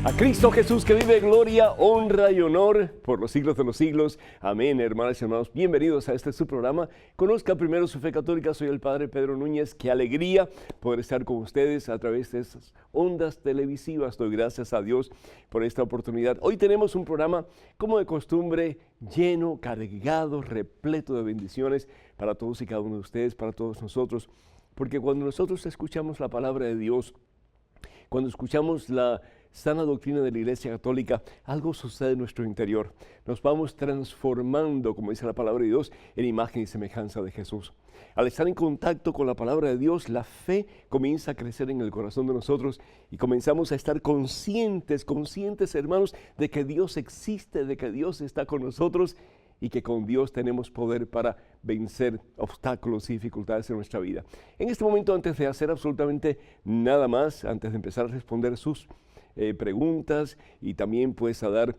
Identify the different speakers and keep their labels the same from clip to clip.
Speaker 1: A Cristo Jesús que vive gloria, honra y honor por los siglos de los siglos. Amén, hermanas y hermanos. Bienvenidos a este su programa. Conozca primero su fe católica. Soy el Padre Pedro Núñez. Qué alegría poder estar con ustedes a través de estas ondas televisivas. Doy gracias a Dios por esta oportunidad. Hoy tenemos un programa, como de costumbre, lleno, cargado, repleto de bendiciones para todos y cada uno de ustedes, para todos nosotros. Porque cuando nosotros escuchamos la palabra de Dios, cuando escuchamos la sana doctrina de la Iglesia Católica, algo sucede en nuestro interior. Nos vamos transformando, como dice la palabra de Dios, en imagen y semejanza de Jesús. Al estar en contacto con la palabra de Dios, la fe comienza a crecer en el corazón de nosotros y comenzamos a estar conscientes, hermanos, de que Dios existe, de que Dios está con nosotros y que con Dios tenemos poder para vencer obstáculos y dificultades en nuestra vida. En este momento, antes de hacer absolutamente nada más, antes de empezar a responder sus preguntas y también pues a dar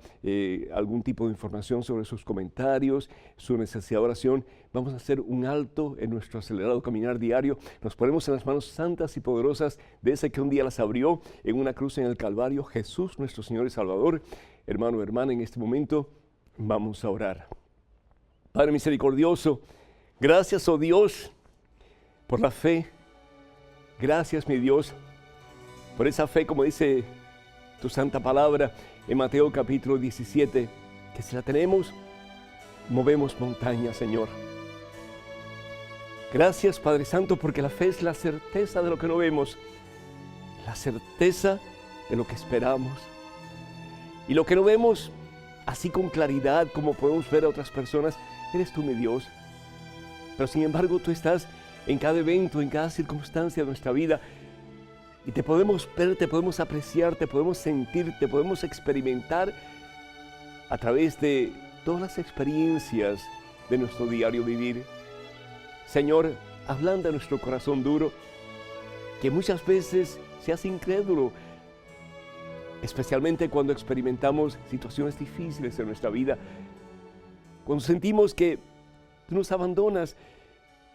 Speaker 1: algún tipo de información sobre sus comentarios, su necesidad de oración, vamos a hacer un alto en nuestro acelerado caminar diario. Nos ponemos en las manos santas y poderosas de ese que un día las abrió en una cruz en el Calvario, Jesús nuestro Señor y Salvador. Hermano, hermana, en este momento vamos a orar. Padre misericordioso, gracias, oh Dios, por la fe. Gracias, mi Dios, por esa fe, como dice tu santa palabra en Mateo capítulo 17, que si la tenemos, movemos montañas, Señor. Gracias, Padre Santo, porque la fe es la certeza de lo que no vemos, la certeza de lo que esperamos. Y lo que no vemos, así con claridad como podemos ver a otras personas, eres tú, mi Dios. Pero sin embargo, tú estás en cada evento, en cada circunstancia de nuestra vida, y te podemos ver, te podemos apreciar, te podemos sentir, te podemos experimentar a través de todas las experiencias de nuestro diario vivir. Señor, ablanda nuestro corazón duro, que muchas veces se hace incrédulo, especialmente cuando experimentamos situaciones difíciles en nuestra vida, cuando sentimos que tú nos abandonas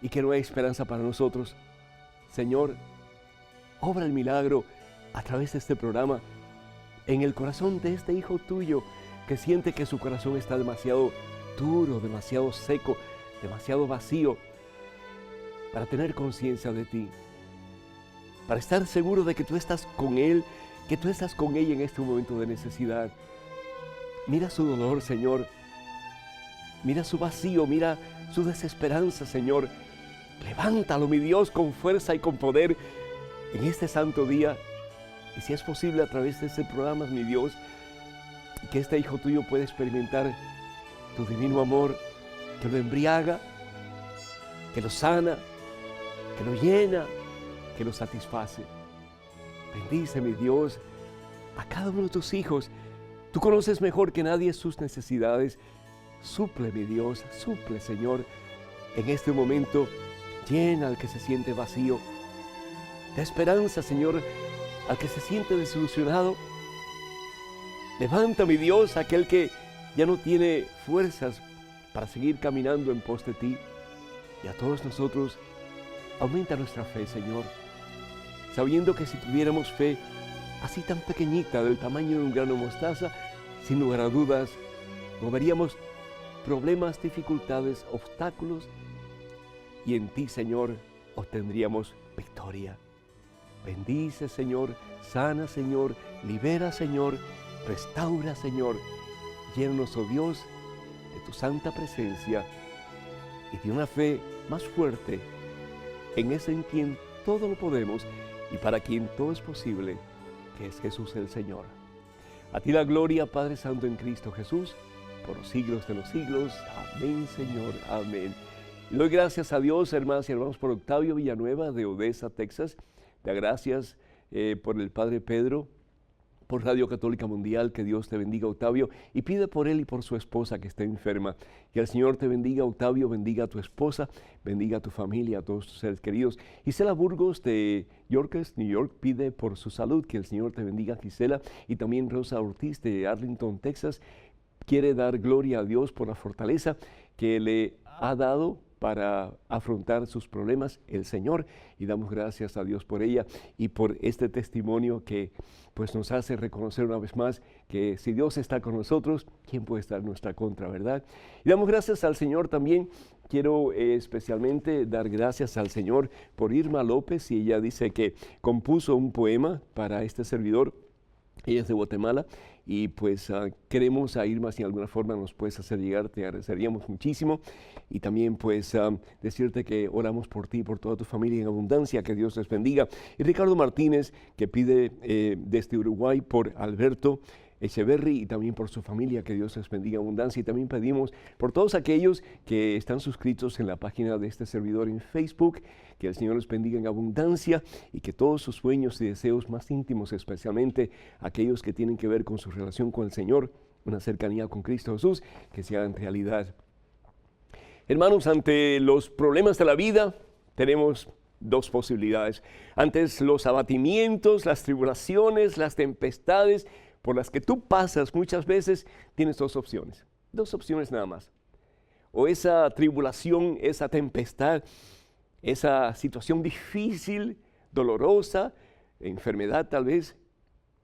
Speaker 1: y que no hay esperanza para nosotros. Señor, obra el milagro a través de este programa en el corazón de este hijo tuyo que siente que su corazón está demasiado duro, demasiado seco, demasiado vacío, para tener conciencia de ti, para estar seguro de que tú estás con él, que tú estás con ella en este momento de necesidad. Mira su dolor, Señor. Mira su vacío, mira su desesperanza, Señor. Levántalo, mi Dios, con fuerza y con poder en este santo día, y si es posible a través de este programa, mi Dios, que este hijo tuyo pueda experimentar tu divino amor, que lo embriaga, que lo sana, que lo llena, que lo satisface. Bendice, mi Dios, a cada uno de tus hijos. Tú conoces mejor que nadie sus necesidades. Suple, mi Dios, suple, Señor, en este momento. Llena al que se siente vacío. Da esperanza, Señor, al que se siente desilusionado. Levanta, mi Dios, a aquel que ya no tiene fuerzas para seguir caminando en pos de ti. Y a todos nosotros, aumenta nuestra fe, Señor, sabiendo que si tuviéramos fe así tan pequeñita, del tamaño de un grano de mostaza, sin lugar a dudas, moveríamos problemas, dificultades, obstáculos, y en ti, Señor, obtendríamos victoria. Bendice, Señor, sana, Señor, libera, Señor, restaura, Señor. Llénanos, oh Dios, de tu santa presencia y de una fe más fuerte en ese en quien todo lo podemos y para quien todo es posible, que es Jesús el Señor. A ti la gloria, Padre Santo, en Cristo Jesús, por los siglos de los siglos. Amén, Señor, amén. Y doy gracias a Dios, hermanas y hermanos, por Octavio Villanueva de Odessa, Texas. Da gracias por el Padre Pedro, por Radio Católica Mundial. Que Dios te bendiga, Octavio, y pide por él y por su esposa que está enferma. Que el Señor te bendiga, Octavio, bendiga a tu esposa, bendiga a tu familia, a todos tus seres queridos. Gisela Burgos de Yorkers, New York, pide por su salud. Que el Señor te bendiga, Gisela. Y también Rosa Ortiz de Arlington, Texas, quiere dar gloria a Dios por la fortaleza que le ha dado para afrontar sus problemas, el Señor, y damos gracias a Dios por ella y por este testimonio que pues nos hace reconocer una vez más que si Dios está con nosotros, ¿quién puede estar en nuestra contra, verdad? Y damos gracias al Señor también. Quiero especialmente dar gracias al Señor por Irma López, y ella dice que compuso un poema para este servidor. Ella es de Guatemala y pues queremos a Irma, si de alguna forma nos puedes hacer llegar, te agradeceríamos muchísimo. Y también pues decirte que oramos por ti, por toda tu familia en abundancia, que Dios les bendiga. Y Ricardo Martínez, que pide desde Uruguay por Alberto Echeverry y también por su familia, que Dios les bendiga en abundancia. Y también pedimos por todos aquellos que están suscritos en la página de este servidor en Facebook, que el Señor les bendiga en abundancia y que todos sus sueños y deseos más íntimos, especialmente aquellos que tienen que ver con su relación con el Señor, una cercanía con Cristo Jesús, que se hagan realidad. Hermanos, ante los problemas de la vida tenemos dos posibilidades. Ante los abatimientos, las tribulaciones, las tempestades por las que tú pasas muchas veces, tienes dos opciones nada más. O esa tribulación, esa tempestad, esa situación difícil, dolorosa, enfermedad tal vez,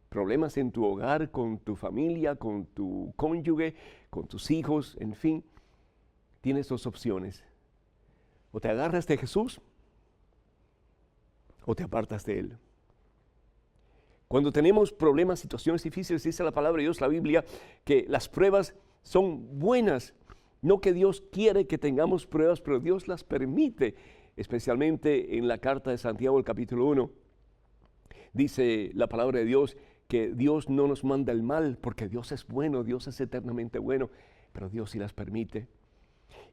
Speaker 1: problemas en tu hogar, con tu familia, con tu cónyuge, con tus hijos, en fin, tienes dos opciones. O te agarras de Jesús o te apartas de Él. Cuando tenemos problemas, situaciones difíciles, dice la palabra de Dios, la Biblia, que las pruebas son buenas. No que Dios quiere que tengamos pruebas, pero Dios las permite, especialmente en la carta de Santiago, el capítulo 1. Dice la palabra de Dios que Dios no nos manda el mal, porque Dios es bueno, Dios es eternamente bueno, pero Dios sí las permite.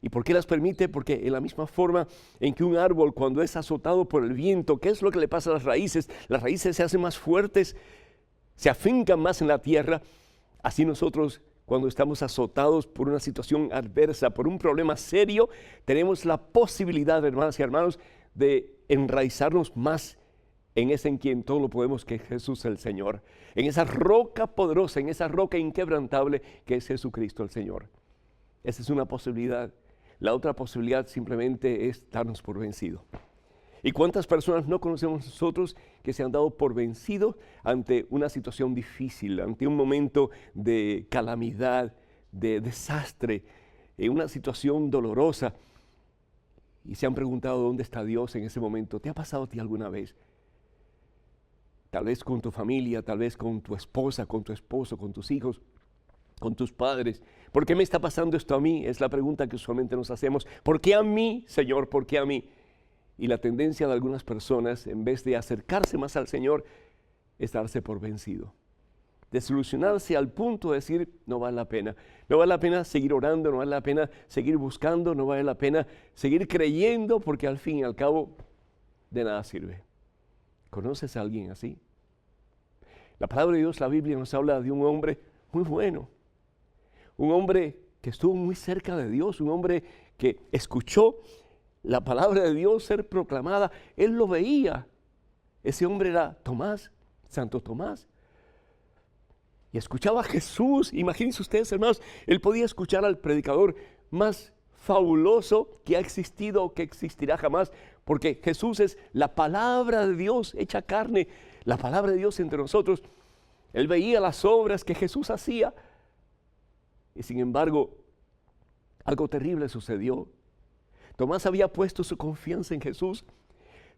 Speaker 1: ¿Y por qué las permite? Porque en la misma forma en que un árbol, cuando es azotado por el viento, ¿qué es lo que le pasa a las raíces? Las raíces se hacen más fuertes, se afincan más en la tierra. Así nosotros, cuando estamos azotados por una situación adversa, por un problema serio, tenemos la posibilidad, hermanas y hermanos, de enraizarnos más en ese en quien todo lo podemos, que es Jesús el Señor, en esa roca poderosa, en esa roca inquebrantable que es Jesucristo el Señor. Esa es una posibilidad. La otra posibilidad simplemente es darnos por vencido. ¿Y cuántas personas no conocemos nosotros que se han dado por vencidos ante una situación difícil, ante un momento de calamidad, de desastre, en una situación dolorosa? Y se han preguntado dónde está Dios en ese momento. ¿Te ha pasado a ti alguna vez? Tal vez con tu familia, tal vez con tu esposa, con tu esposo, con tus hijos, con tus padres. ¿Por qué me está pasando esto a mí? Es la pregunta que usualmente nos hacemos. ¿Por qué a mí, Señor? ¿Por qué a mí? Y la tendencia de algunas personas, en vez de acercarse más al Señor, es darse por vencido. Desilusionarse al punto de decir, no vale la pena. No vale la pena seguir orando, no vale la pena seguir buscando, no vale la pena seguir creyendo, porque al fin y al cabo de nada sirve. ¿Conoces a alguien así? La palabra de Dios, la Biblia, nos habla de un hombre muy bueno. Un hombre que estuvo muy cerca de Dios, un hombre que escuchó la palabra de Dios ser proclamada. Él lo veía. Ese hombre era Tomás, Santo Tomás. Y escuchaba a Jesús. Imagínense ustedes, hermanos, él podía escuchar al predicador más fabuloso que ha existido o que existirá jamás, porque Jesús es la palabra de Dios hecha carne, la palabra de Dios entre nosotros. Él veía las obras que Jesús hacía. Y sin embargo, algo terrible sucedió. Tomás había puesto su confianza en Jesús.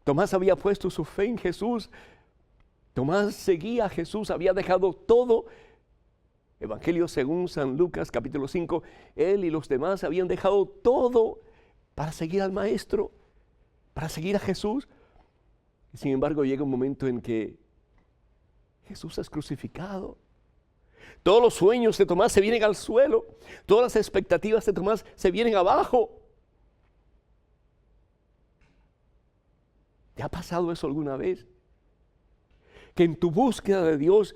Speaker 1: Tomás había puesto su fe en Jesús. Tomás seguía a Jesús, había dejado todo. Evangelio según San Lucas, capítulo 5, él y los demás habían dejado todo para seguir al Maestro, para seguir a Jesús. Y sin embargo, llega un momento en que Jesús es crucificado. Todos los sueños de Tomás se vienen al suelo. Todas las expectativas de Tomás se vienen abajo. ¿Te ha pasado eso alguna vez? Que en tu búsqueda de Dios,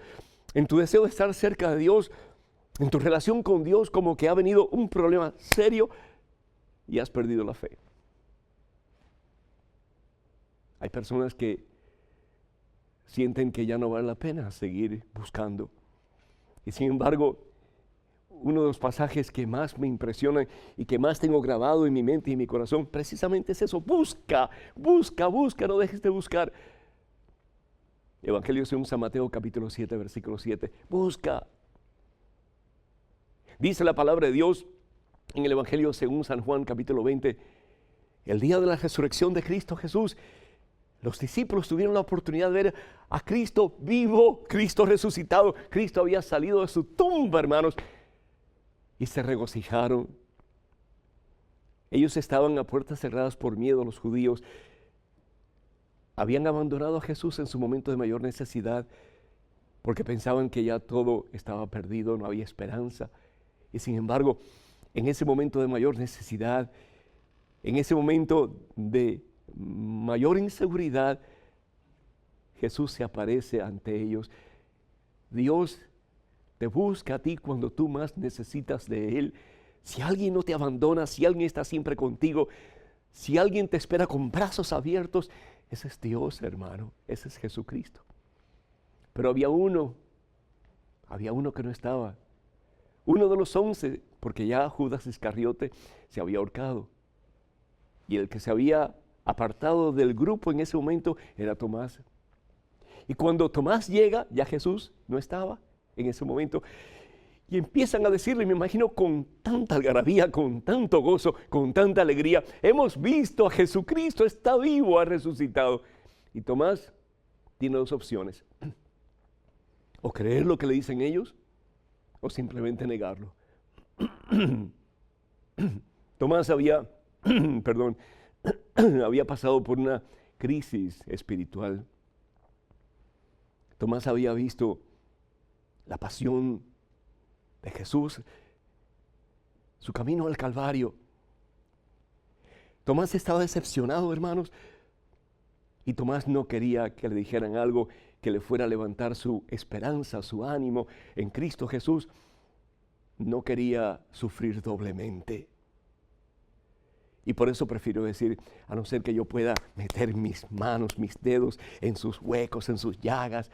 Speaker 1: en tu deseo de estar cerca de Dios, en tu relación con Dios, como que ha venido un problema serio y has perdido la fe. Hay personas que sienten que ya no vale la pena seguir buscando. Y sin embargo, uno de los pasajes que más me impresionan y que más tengo grabado en mi mente y en mi corazón, precisamente es eso: busca, busca, busca, no dejes de buscar. Evangelio según San Mateo capítulo 7, versículo 7, busca. Dice la palabra de Dios en el Evangelio según San Juan capítulo 20, el día de la resurrección de Cristo Jesús, los discípulos tuvieron la oportunidad de ver a Cristo vivo, Cristo resucitado. Cristo había salido de su tumba, hermanos, y se regocijaron. Ellos estaban a puertas cerradas por miedo a los judíos. Habían abandonado a Jesús en su momento de mayor necesidad porque pensaban que ya todo estaba perdido, no había esperanza. Y sin embargo, en ese momento de mayor necesidad, en ese momento de mayor inseguridad, Jesús se aparece ante ellos. Dios te busca a ti cuando tú más necesitas de Él. Si alguien no te abandona, si alguien está siempre contigo, si alguien te espera con brazos abiertos, ese es Dios, hermano, ese es Jesucristo. Pero había uno que no estaba. Uno de los 11, porque ya Judas Iscariote se había ahorcado. Y el que se había apartado del grupo en ese momento era Tomás. Y cuando Tomás llega, ya Jesús no estaba en ese momento. Y empiezan a decirle, me imagino con tanta algarabía, con tanto gozo, con tanta alegría: hemos visto a Jesucristo, está vivo, ha resucitado. Y Tomás tiene dos opciones: o creer lo que le dicen ellos, o simplemente negarlo. Tomás había pasado por una crisis espiritual. Tomás había visto la pasión de Jesús, su camino al Calvario. Tomás estaba decepcionado, hermanos, y Tomás no quería que le dijeran algo que le fuera a levantar su esperanza, su ánimo en Cristo Jesús. No quería sufrir doblemente. Y por eso prefiero decir, a no ser que yo pueda meter mis manos, mis dedos en sus huecos, en sus llagas,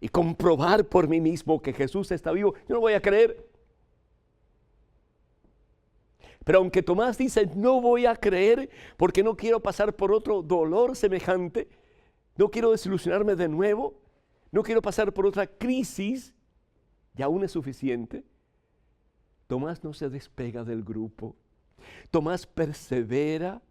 Speaker 1: y comprobar por mí mismo que Jesús está vivo, yo no voy a creer. Pero aunque Tomás dice, no voy a creer porque no quiero pasar por otro dolor semejante, no quiero desilusionarme de nuevo, no quiero pasar por otra crisis, y aún es suficiente, Tomás no se despega del grupo. Tomás persevera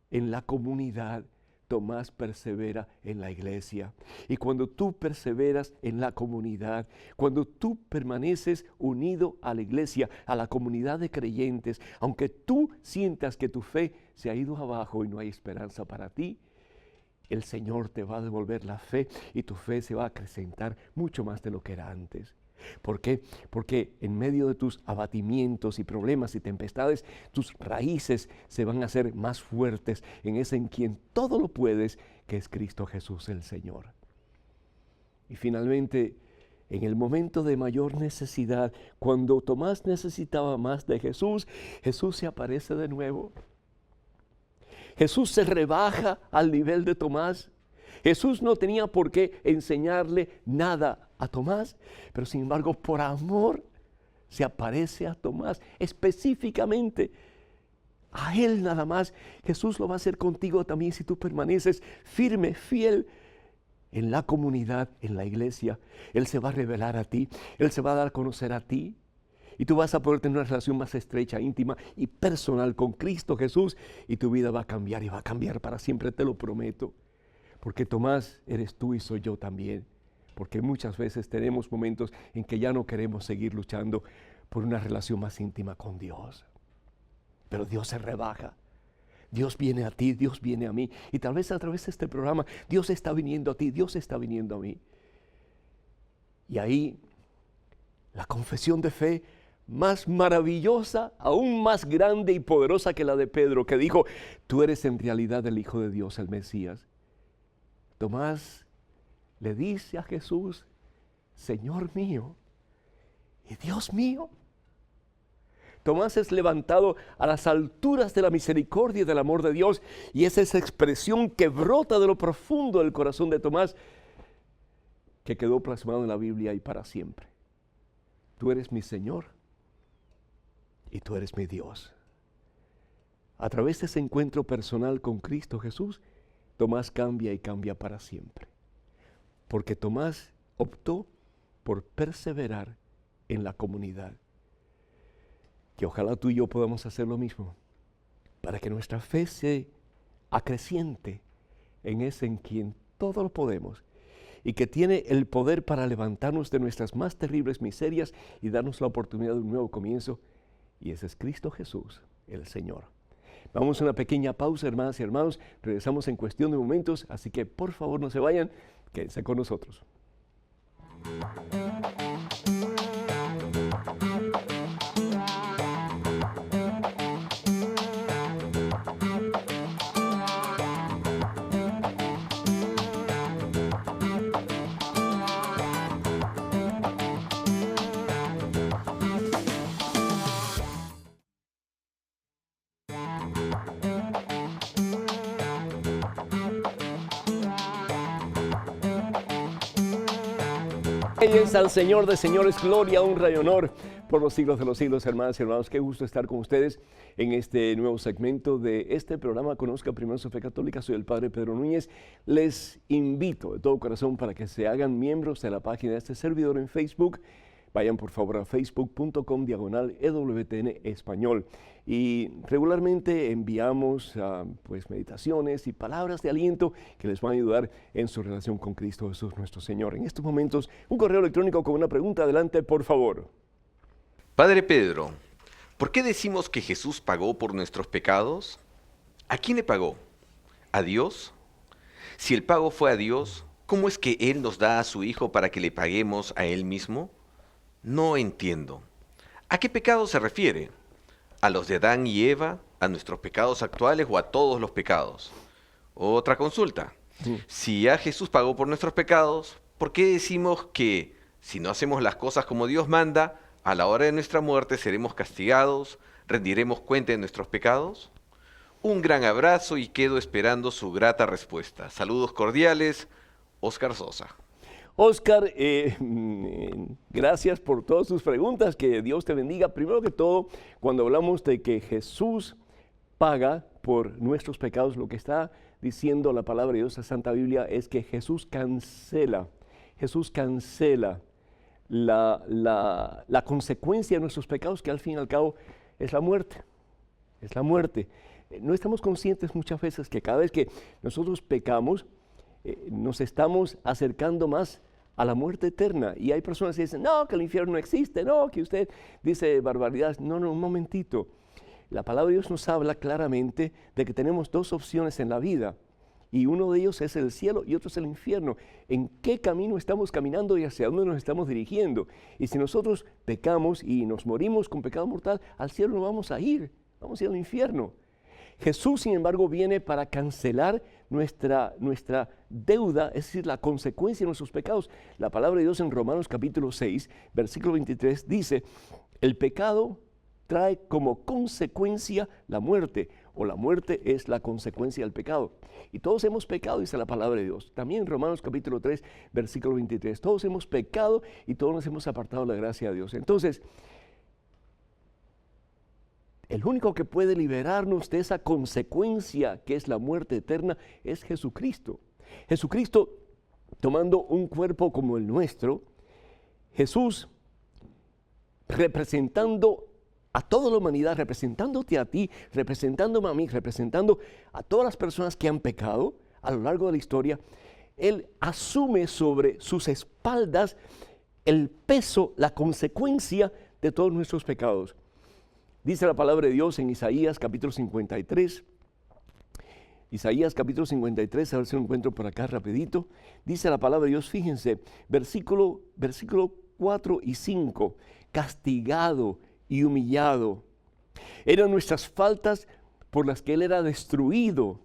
Speaker 1: en la comunidad. Tomás persevera en la iglesia. Y cuando tú perseveras en la comunidad, cuando tú permaneces unido a la iglesia, a la comunidad de creyentes, aunque tú sientas que tu fe se ha ido abajo y no hay esperanza para ti, el Señor te va a devolver la fe y tu fe se va a acrecentar mucho más de lo que era antes. ¿Por qué? Porque en medio de tus abatimientos y problemas y tempestades, tus raíces se van a hacer más fuertes en ese en quien todo lo puedes, que es Cristo Jesús el Señor. Y finalmente, en el momento de mayor necesidad, cuando Tomás necesitaba más de Jesús, Jesús se aparece de nuevo. Jesús se rebaja al nivel de Tomás. Jesús no tenía por qué enseñarle nada a Tomás, pero sin embargo, por amor, se aparece a Tomás específicamente. A él nada más. Jesús lo va a hacer contigo también si tú permaneces firme, fiel en la comunidad, en la iglesia. Él se va a revelar a ti, Él se va a dar a conocer a ti. Y tú vas a poder tener una relación más estrecha, íntima y personal con Cristo Jesús. Y tu vida va a cambiar y va a cambiar para siempre, te lo prometo. Porque Tomás eres tú y soy yo también. Porque muchas veces tenemos momentos en que ya no queremos seguir luchando por una relación más íntima con Dios. Pero Dios se rebaja. Dios viene a ti, Dios viene a mí. Y tal vez a través de este programa, Dios está viniendo a ti, Dios está viniendo a mí. Y ahí, la confesión de fe más maravillosa, aún más grande y poderosa que la de Pedro, que dijo, tú eres en realidad el Hijo de Dios, el Mesías. Tomás le dice a Jesús, Señor mío y Dios mío. Tomás es levantado a las alturas de la misericordia y del amor de Dios, y es esa expresión que brota de lo profundo del corazón de Tomás, que quedó plasmado en la Biblia y para siempre. tú eres mi Señor y tú eres mi Dios. A través de ese encuentro personal con Cristo Jesús, Tomás cambia y cambia para siempre. Porque Tomás optó por perseverar en la comunidad. Que ojalá tú y yo podamos hacer lo mismo, para que nuestra fe se acreciente en ese en quien todo lo podemos y que tiene el poder para levantarnos de nuestras más terribles miserias y darnos la oportunidad de un nuevo comienzo, y ese es Cristo Jesús, el Señor. Vamos a una pequeña pausa, hermanas y hermanos, regresamos en cuestión de momentos, así que por favor no se vayan, quédense con nosotros. Es al Señor de señores, gloria, honra y honor por los siglos de los siglos, hermanas y hermanos. Qué gusto estar con ustedes en este nuevo segmento de este programa Conozca Primero su Fe Católica. Soy el Padre Pedro Núñez. Les invito de todo corazón para que se hagan miembros de la página de este servidor en Facebook. Vayan por favor a facebook.com/EWTN Español. Y regularmente enviamos meditaciones y palabras de aliento que les van a ayudar en su relación con Cristo Jesús nuestro Señor. En estos momentos, un correo electrónico con una pregunta. Adelante, por favor.
Speaker 2: Padre Pedro, ¿por qué decimos que Jesús pagó por nuestros pecados? ¿A quién le pagó? ¿A Dios? Si el pago fue a Dios, ¿cómo es que Él nos da a su Hijo para que le paguemos a Él mismo? No entiendo. ¿A qué pecado se refiere? ¿A los de Adán y Eva? ¿A nuestros pecados actuales o a todos los pecados? Otra consulta. Si ya Jesús pagó por nuestros pecados, ¿por qué decimos que si no hacemos las cosas como Dios manda, a la hora de nuestra muerte seremos castigados, rendiremos cuenta de nuestros pecados? Un gran abrazo y quedo esperando su grata respuesta. Saludos cordiales, Óscar Sosa.
Speaker 1: Óscar, gracias por todas tus preguntas, que Dios te bendiga. Primero que todo, cuando hablamos de que Jesús paga por nuestros pecados, lo que está diciendo la palabra de Dios, la Santa Biblia, es que Jesús cancela la consecuencia de nuestros pecados, que al fin y al cabo es la muerte. No estamos conscientes muchas veces que cada vez que nosotros pecamos, nos estamos acercando más a la muerte eterna. Y hay personas que dicen, no, que el infierno no existe, no, que usted dice barbaridades. No, un momentito. La palabra de Dios nos habla claramente de que tenemos dos opciones en la vida. Y uno de ellos es el cielo y otro es el infierno. ¿En qué camino estamos caminando y hacia dónde nos estamos dirigiendo? Y si nosotros pecamos y nos morimos con pecado mortal, al cielo no vamos a ir al infierno. Jesús, sin embargo, viene para cancelar nuestra deuda, es decir, la consecuencia de nuestros pecados. La palabra de Dios en Romanos capítulo 6, versículo 23, dice, el pecado trae como consecuencia la muerte, o la muerte es la consecuencia del pecado. Y todos hemos pecado, dice la palabra de Dios. También en Romanos capítulo 3, versículo 23, todos hemos pecado y todos nos hemos apartado de la gracia de Dios. Entonces, el único que puede liberarnos de esa consecuencia que es la muerte eterna es Jesucristo. Jesucristo, tomando un cuerpo como el nuestro, Jesús representando a toda la humanidad, representándote a ti, representándome a mí, representando a todas las personas que han pecado a lo largo de la historia, Él asume sobre sus espaldas el peso, la consecuencia de todos nuestros pecados. Dice la palabra de Dios en Isaías capítulo 53. Isaías capítulo 53, a ver si lo encuentro por acá rapidito. Dice la palabra de Dios, fíjense, versículo 4 y 5. Castigado y humillado. Eran nuestras faltas por las que Él era destruido,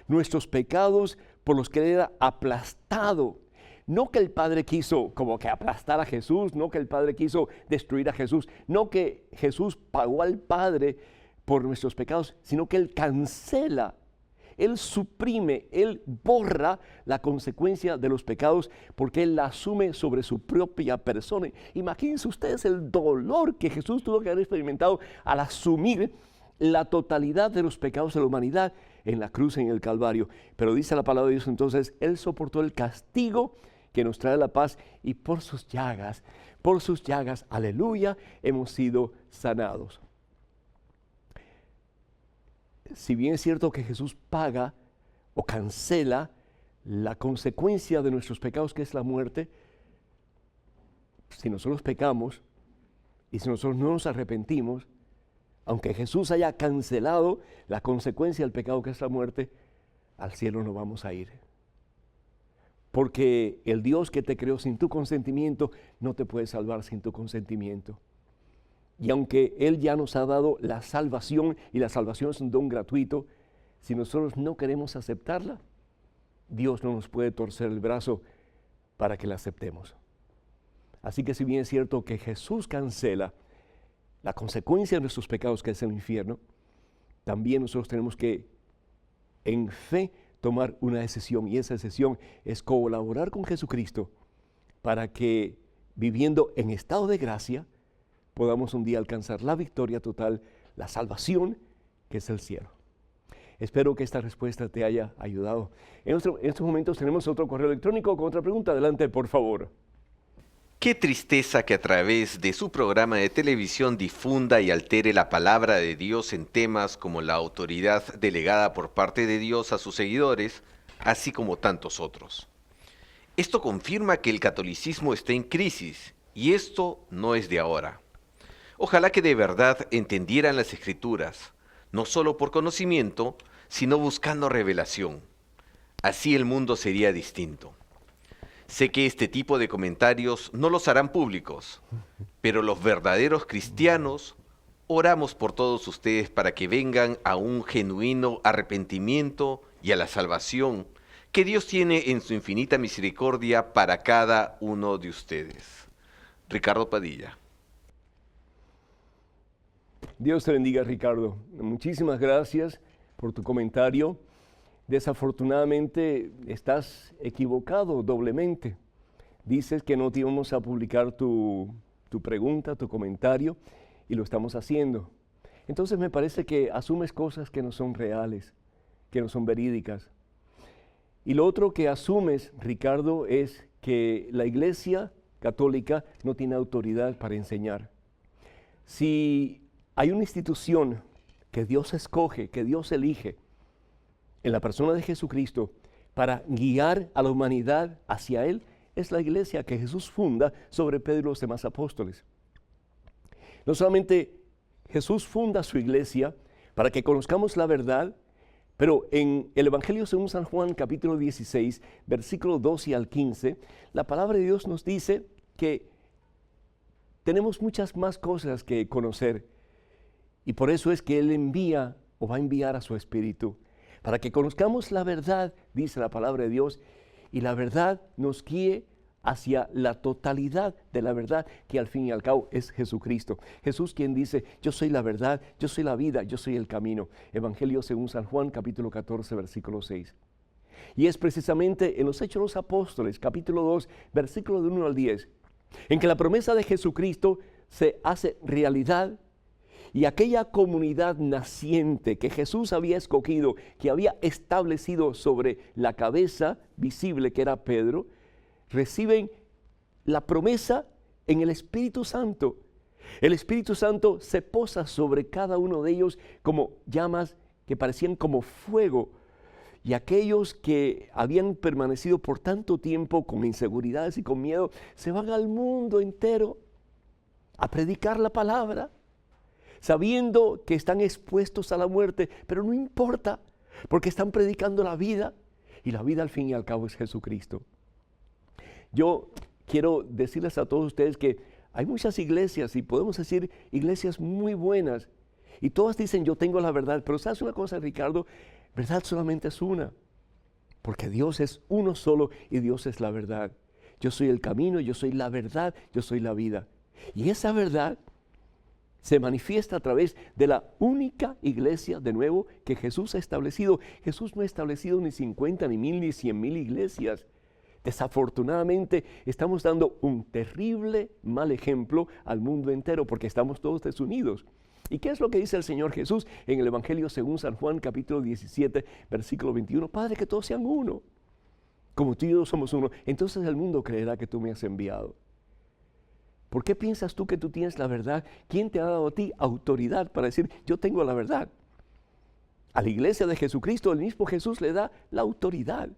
Speaker 1: nuestros pecados por los que Él era aplastado. No que el Padre quiso como que aplastar a Jesús, no que el Padre quiso destruir a Jesús, no que Jesús pagó al Padre por nuestros pecados, sino que Él cancela Él suprime, Él borra la consecuencia de los pecados porque Él la asume sobre su propia persona. Imagínense ustedes el dolor que Jesús tuvo que haber experimentado al asumir la totalidad de los pecados de la humanidad en la cruz, en el Calvario. Pero dice la palabra de Dios entonces, Él soportó el castigo que nos trae la paz y por sus llagas, aleluya, hemos sido sanados. Si bien es cierto que Jesús paga o cancela la consecuencia de nuestros pecados, que es la muerte, si nosotros pecamos y si nosotros no nos arrepentimos, aunque Jesús haya cancelado la consecuencia del pecado, que es la muerte, al cielo no vamos a ir. Porque el Dios que te creó sin tu consentimiento no te puede salvar sin tu consentimiento. Y aunque Él ya nos ha dado la salvación, y la salvación es un don gratuito, si nosotros no queremos aceptarla, Dios no nos puede torcer el brazo para que la aceptemos. Así que si bien es cierto que Jesús cancela la consecuencia de nuestros pecados, que es el infierno, también nosotros tenemos que, en fe, tomar una decisión, y esa decisión es colaborar con Jesucristo para que, viviendo en estado de gracia, podamos un día alcanzar la victoria total, la salvación, que es el cielo. Espero que esta respuesta te haya ayudado. En estos momentos tenemos otro correo electrónico con otra pregunta. Adelante, por favor.
Speaker 2: Qué tristeza que a través de su programa de televisión difunda y altere la palabra de Dios en temas como la autoridad delegada por parte de Dios a sus seguidores, así como tantos otros. Esto confirma que el catolicismo está en crisis, y esto no es de ahora. Ojalá que de verdad entendieran las Escrituras, no solo por conocimiento, sino buscando revelación. Así el mundo sería distinto. Sé que este tipo de comentarios no los harán públicos, pero los verdaderos cristianos oramos por todos ustedes para que vengan a un genuino arrepentimiento y a la salvación que Dios tiene en su infinita misericordia para cada uno de ustedes. Ricardo Padilla.
Speaker 1: Dios te bendiga, Ricardo. Muchísimas gracias por tu comentario. Desafortunadamente estás equivocado doblemente. Dices que no te íbamos a publicar tu pregunta, tu comentario, y lo estamos haciendo. Entonces me parece que asumes cosas que no son reales, que no son verídicas. Y lo otro que asumes, Ricardo, es que la Iglesia Católica no tiene autoridad para enseñar. Si hay una institución que Dios escoge, que Dios elige, en la persona de Jesucristo, para guiar a la humanidad hacia Él, es la iglesia que Jesús funda sobre Pedro y los demás apóstoles. No solamente Jesús funda su iglesia para que conozcamos la verdad, pero en el Evangelio según San Juan, capítulo 16, versículos 12 al 15, la palabra de Dios nos dice que tenemos muchas más cosas que conocer, y por eso es que Él envía o va a enviar a su Espíritu, para que conozcamos la verdad, dice la palabra de Dios, y la verdad nos guíe hacia la totalidad de la verdad, que al fin y al cabo es Jesucristo. Jesús quien dice, yo soy la verdad, yo soy la vida, yo soy el camino. Evangelio según San Juan, capítulo 14, versículo 6. Y es precisamente en los Hechos de los Apóstoles, capítulo 2, versículo de 1 al 10, en que la promesa de Jesucristo se hace realidad. Y aquella comunidad naciente que Jesús había escogido, que había establecido sobre la cabeza visible que era Pedro, reciben la promesa en el Espíritu Santo. El Espíritu Santo se posa sobre cada uno de ellos como llamas que parecían como fuego. Y aquellos que habían permanecido por tanto tiempo con inseguridades y con miedo, se van al mundo entero a predicar la palabra, sabiendo que están expuestos a la muerte, pero no importa, porque están predicando la vida, y la vida al fin y al cabo es Jesucristo. Yo quiero decirles a todos ustedes que hay muchas iglesias, y podemos decir iglesias muy buenas, y todas dicen yo tengo la verdad, pero ¿sabes una cosa, Ricardo? Verdad solamente es una, porque Dios es uno solo y Dios es la verdad. Yo soy el camino, yo soy la verdad, yo soy la vida. Y esa verdad se manifiesta a través de la única iglesia, de nuevo, que Jesús ha establecido. Jesús no ha establecido ni 50, ni 1000, ni 100,000 iglesias. Desafortunadamente, estamos dando un terrible mal ejemplo al mundo entero porque estamos todos desunidos. ¿Y qué es lo que dice el Señor Jesús en el Evangelio según San Juan, capítulo 17, versículo 21? Padre, que todos sean uno, como tú y yo somos uno. Entonces el mundo creerá que tú me has enviado. ¿Por qué piensas tú que tú tienes la verdad? ¿Quién te ha dado a ti autoridad para decir, yo tengo la verdad? A la iglesia de Jesucristo, el mismo Jesús le da la autoridad.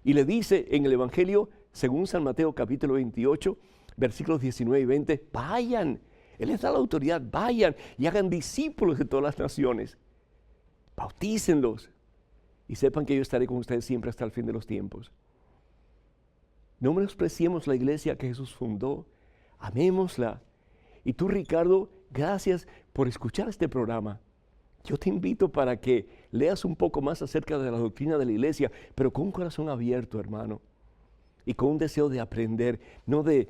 Speaker 1: Y le dice en el Evangelio, según San Mateo capítulo 28, versículos 19 y 20, vayan, Él les da la autoridad, vayan y hagan discípulos de todas las naciones. Bautícenlos y sepan que yo estaré con ustedes siempre hasta el fin de los tiempos. No menospreciemos la iglesia que Jesús fundó, amémosla. Y tú, Ricardo, gracias por escuchar este programa. Yo te invito para que leas un poco más acerca de la doctrina de la iglesia, pero con un corazón abierto, hermano, y con un deseo de aprender, no de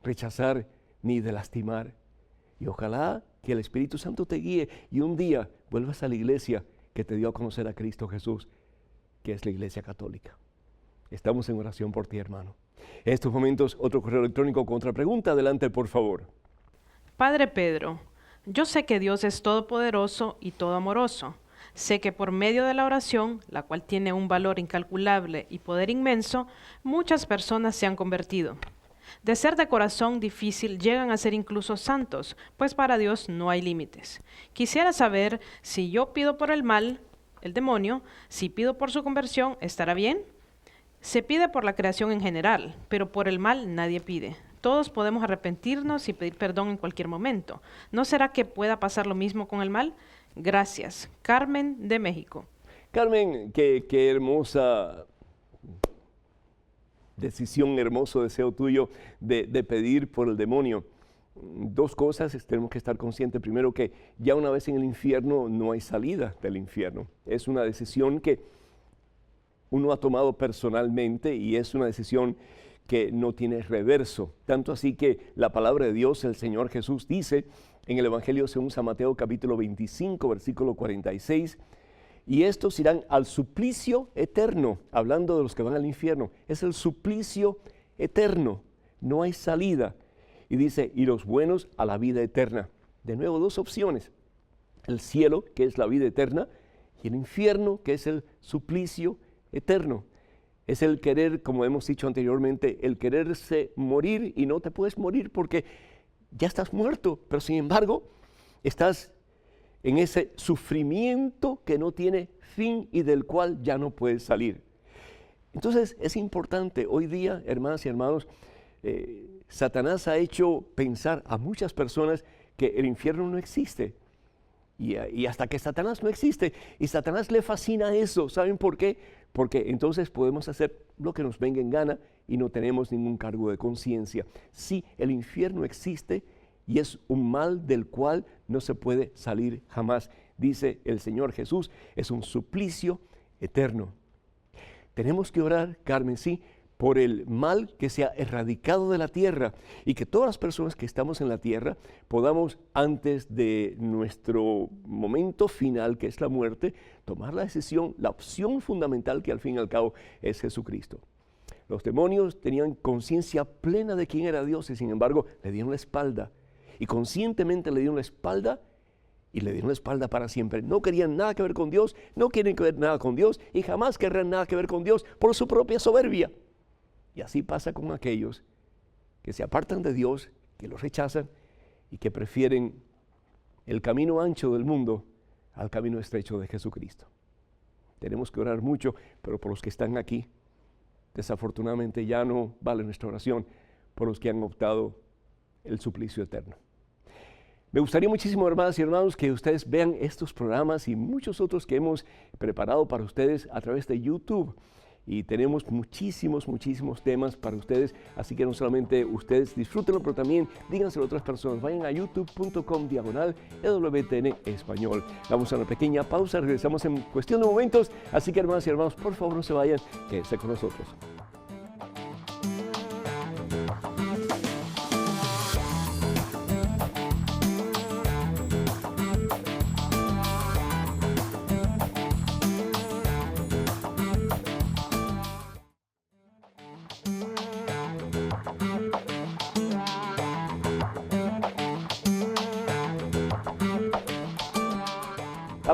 Speaker 1: rechazar ni de lastimar. Y ojalá que el Espíritu Santo te guíe y un día vuelvas a la iglesia que te dio a conocer a Cristo Jesús, que es la Iglesia Católica. Estamos en oración por ti, hermano. En estos momentos, otro correo electrónico con otra pregunta. Adelante, por favor.
Speaker 3: Padre Pedro, yo sé que Dios es todopoderoso y todo amoroso. Sé que por medio de la oración, la cual tiene un valor incalculable y poder inmenso, muchas personas se han convertido. De ser de corazón difícil, llegan a ser incluso santos, pues para Dios no hay límites. Quisiera saber si yo pido por el mal, el demonio, si pido por su conversión, ¿estará bien? Se pide por la creación en general, pero por el mal nadie pide. Todos podemos arrepentirnos y pedir perdón en cualquier momento. ¿No será que pueda pasar lo mismo con el mal? Gracias. Carmen, de México.
Speaker 1: Carmen, qué hermosa decisión, hermoso deseo tuyo de pedir por el demonio. Dos cosas tenemos que estar conscientes. Primero, que ya una vez en el infierno no hay salida del infierno. Es una decisión que uno ha tomado personalmente y es una decisión que no tiene reverso. Tanto así que la palabra de Dios, el Señor Jesús, dice en el Evangelio según San Mateo capítulo 25, versículo 46, y estos irán al suplicio eterno, hablando de los que van al infierno. Es el suplicio eterno, no hay salida. Y dice, y los buenos a la vida eterna. De nuevo, dos opciones: el cielo, que es la vida eterna, y el infierno, que es el suplicio eterno. Es el querer, como hemos dicho anteriormente, el quererse morir, y no te puedes morir porque ya estás muerto, pero sin embargo estás en ese sufrimiento que no tiene fin y del cual ya no puedes salir. Entonces es importante hoy día, hermanas y hermanos, Satanás ha hecho pensar a muchas personas que el infierno no existe. Y hasta que Satanás no existe, y Satanás le fascina eso. ¿Saben por qué? Porque entonces podemos hacer lo que nos venga en gana y no tenemos ningún cargo de conciencia. Sí, el infierno existe y es un mal del cual no se puede salir jamás. Dice el Señor Jesús, es un suplicio eterno. Tenemos que orar, Carmen, sí, por el mal que sea erradicado de la tierra y que todas las personas que estamos en la tierra podamos, antes de nuestro momento final, que es la muerte, tomar la decisión, la opción fundamental que al fin y al cabo es Jesucristo. Los demonios tenían conciencia plena de quién era Dios y sin embargo le dieron la espalda, y conscientemente le dieron la espalda, y le dieron la espalda para siempre. No querían nada que ver con Dios, no quieren ver nada con Dios y jamás querrán nada que ver con Dios por su propia soberbia. Y así pasa con aquellos que se apartan de Dios, que los rechazan y que prefieren el camino ancho del mundo al camino estrecho de Jesucristo. Tenemos que orar mucho, pero por los que están aquí, desafortunadamente ya no vale nuestra oración por los que han optado el suplicio eterno. Me gustaría muchísimo, hermanas y hermanos, que ustedes vean estos programas y muchos otros que hemos preparado para ustedes a través de YouTube. Y tenemos muchísimos temas para ustedes, así que no solamente ustedes disfrútenlo, pero también díganselo a otras personas. Vayan a youtube.com/EWTN Español. Vamos a una pequeña pausa, regresamos en cuestión de momentos, así que hermanas y hermanos, por favor no se vayan, quédense con nosotros.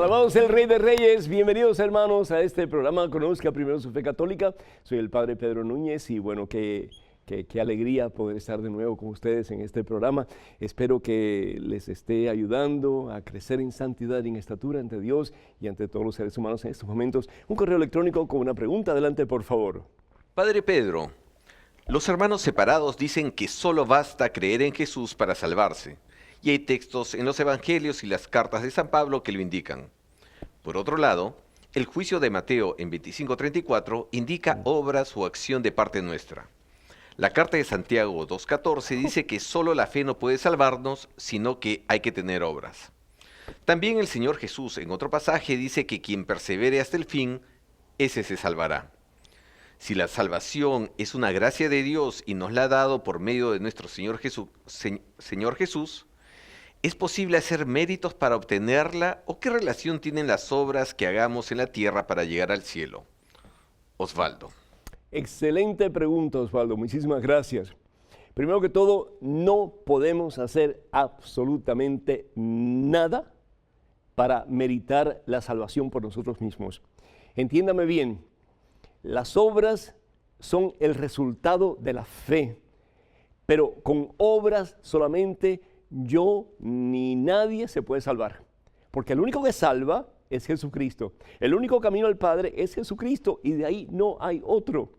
Speaker 1: Alabado sea el Rey de Reyes. Bienvenidos, hermanos, a este programa Conozca Primero su Fe Católica. Soy el Padre Pedro Núñez y bueno, qué alegría poder estar de nuevo con ustedes en este programa. Espero que les esté ayudando a crecer en santidad y en estatura ante Dios y ante todos los seres humanos en estos momentos. Un correo electrónico con una pregunta. Adelante, por favor.
Speaker 2: Padre Pedro, los hermanos separados dicen que solo basta creer en Jesús para salvarse. Y hay textos en los evangelios y las cartas de San Pablo que lo indican. Por otro lado, el juicio de Mateo en 25:34 indica obras o acción de parte nuestra. La carta de Santiago 2:14 dice que solo la fe no puede salvarnos, sino que hay que tener obras. También el Señor Jesús en otro pasaje dice que quien persevere hasta el fin, ese se salvará. Si la salvación es una gracia de Dios y nos la ha dado por medio de nuestro Señor Jesús, ¿es posible hacer méritos para obtenerla o qué relación tienen las obras que hagamos en la tierra para llegar al cielo? Osvaldo.
Speaker 1: Excelente pregunta, Osvaldo. Muchísimas gracias. Primero que todo, no podemos hacer absolutamente nada para meritar la salvación por nosotros mismos. Entiéndame bien, las obras son el resultado de la fe, pero con obras solamente yo ni nadie se puede salvar, porque el único que salva es Jesucristo. El único camino al Padre es Jesucristo y de ahí no hay otro.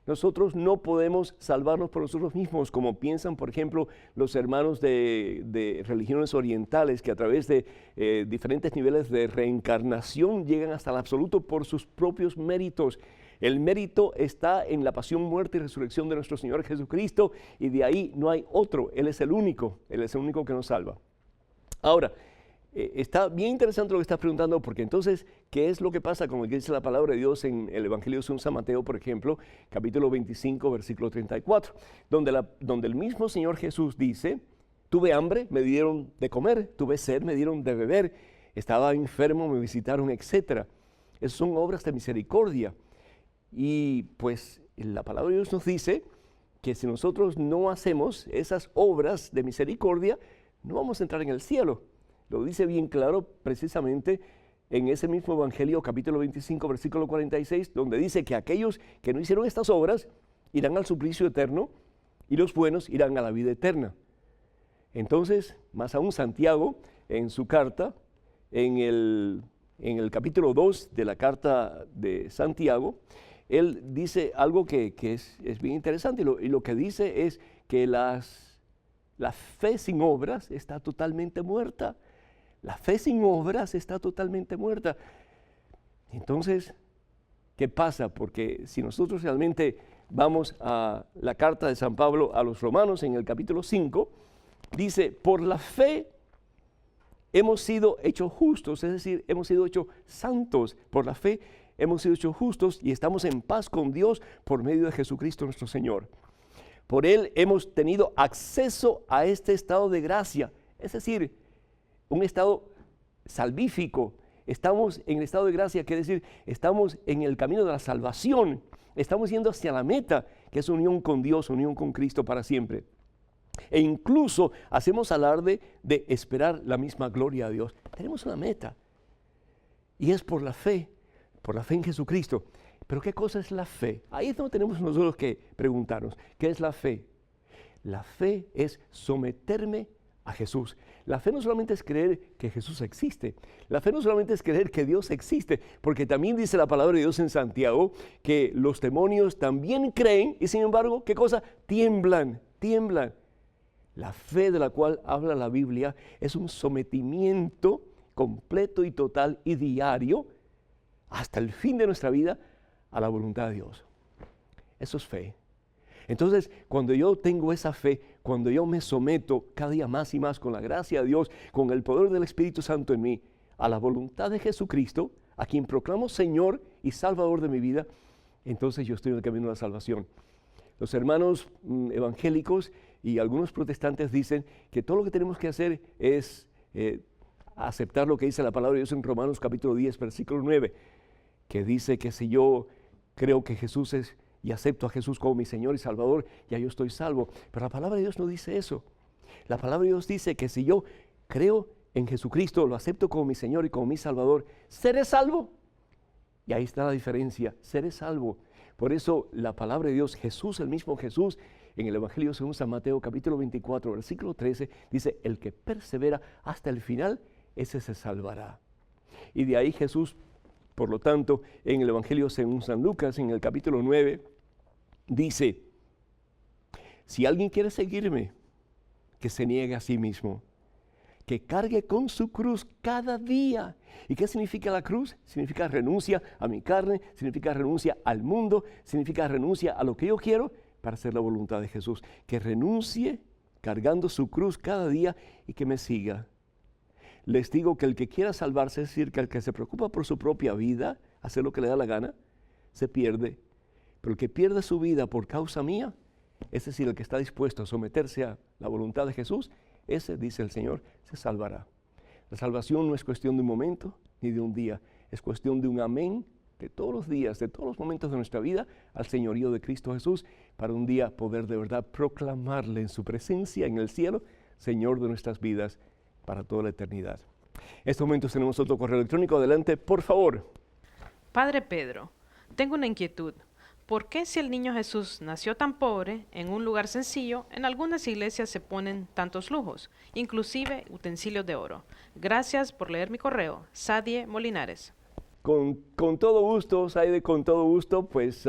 Speaker 1: Nosotros no podemos salvarnos por nosotros mismos, como piensan, por ejemplo, los hermanos de religiones orientales, que a través de diferentes niveles de reencarnación llegan hasta el absoluto por sus propios méritos. El mérito está en la pasión, muerte y resurrección de nuestro Señor Jesucristo y de ahí no hay otro. Él es el único que nos salva. Ahora, está bien interesante lo que estás preguntando, porque entonces, ¿qué es lo que pasa con lo que dice la palabra de Dios en el Evangelio de San Mateo, por ejemplo, capítulo 25, versículo 34, donde el mismo Señor Jesús dice, tuve hambre, me dieron de comer, tuve sed, me dieron de beber, estaba enfermo, me visitaron, etc. Esas son obras de misericordia. Y pues la palabra de Dios nos dice que si nosotros no hacemos esas obras de misericordia, no vamos a entrar en el cielo. Lo dice bien claro precisamente en ese mismo Evangelio, capítulo 25, versículo 46, donde dice que aquellos que no hicieron estas obras irán al suplicio eterno y los buenos irán a la vida eterna. Entonces, más aún Santiago, en su carta, en el capítulo 2 de la carta de Santiago, él dice algo que es bien interesante y lo que dice es que la fe sin obras está totalmente muerta. La fe sin obras está totalmente muerta. Entonces, ¿qué pasa? Porque si nosotros realmente vamos a la carta de San Pablo a los romanos en el capítulo 5, dice, por la fe hemos sido hechos justos, es decir, hemos sido hechos santos. Por la fe hemos sido hechos justos y estamos en paz con Dios por medio de Jesucristo nuestro Señor. Por Él hemos tenido acceso a este estado de gracia, es decir, un estado salvífico. Estamos en el estado de gracia, quiere decir, estamos en el camino de la salvación. Estamos yendo hacia la meta, que es unión con Dios, unión con Cristo para siempre. E incluso hacemos alarde de esperar la misma gloria a Dios. Tenemos una meta y es por la fe en Jesucristo. Pero ¿qué cosa es la fe? Ahí es donde tenemos nosotros que preguntarnos, ¿qué es la fe? La fe es someterme a Jesús. La fe no solamente es creer que Jesús existe, la fe no solamente es creer que Dios existe, porque también dice la palabra de Dios en Santiago que los demonios también creen y sin embargo, ¿qué cosa? Tiemblan. La fe de la cual habla la Biblia es un sometimiento completo y total y diario hasta el fin de nuestra vida a la voluntad de Dios. Eso es fe. Entonces, cuando yo tengo esa fe, cuando yo me someto cada día más y más con la gracia de Dios, con el poder del Espíritu Santo en mí, a la voluntad de Jesucristo, a quien proclamo Señor y Salvador de mi vida, entonces yo estoy en el camino de la salvación. Los hermanos evangélicos y algunos protestantes dicen que todo lo que tenemos que hacer es aceptar lo que dice la palabra de Dios en Romanos capítulo 10, versículo 9, que dice que si yo creo que Jesús es y acepto a Jesús como mi Señor y Salvador, ya yo estoy salvo. Pero la palabra de Dios no dice eso. La palabra de Dios dice que si yo creo en Jesucristo, lo acepto como mi Señor y como mi Salvador, seré salvo. Y ahí está la diferencia, seré salvo. Por eso la palabra de Dios, Jesús, el mismo Jesús, en el Evangelio según San Mateo, capítulo 24, versículo 13, dice, el que persevera hasta el final, ese se salvará. Y de ahí Jesús, por lo tanto, en el Evangelio según San Lucas, en el capítulo 9, dice, si alguien quiere seguirme, que se niegue a sí mismo, que cargue con su cruz cada día. ¿Y qué significa la cruz? Significa renuncia a mi carne, significa renuncia al mundo, significa renuncia a lo que yo quiero para hacer la voluntad de Jesús. Que renuncie cargando su cruz cada día y que me siga. Les digo que el que quiera salvarse, es decir, que el que se preocupa por su propia vida, hacer lo que le da la gana, se pierde. Pero el que pierde su vida por causa mía, es decir, el que está dispuesto a someterse a la voluntad de Jesús, ese, dice el Señor, se salvará. La salvación no es cuestión de un momento ni de un día, es cuestión de un amén de todos los días, de todos los momentos de nuestra vida al señorío de Cristo Jesús, para un día poder de verdad proclamarle en su presencia en el cielo, Señor de nuestras vidas, para toda la eternidad. En estos momentos tenemos otro correo electrónico. Adelante, por favor.
Speaker 3: Padre Pedro, tengo una inquietud. ¿Por qué si el niño Jesús nació tan pobre, en un lugar sencillo, en algunas iglesias se ponen tantos lujos, inclusive utensilios de oro? Gracias por leer mi correo. Sadie Molinares.
Speaker 1: Con todo gusto, Saide, con todo gusto, pues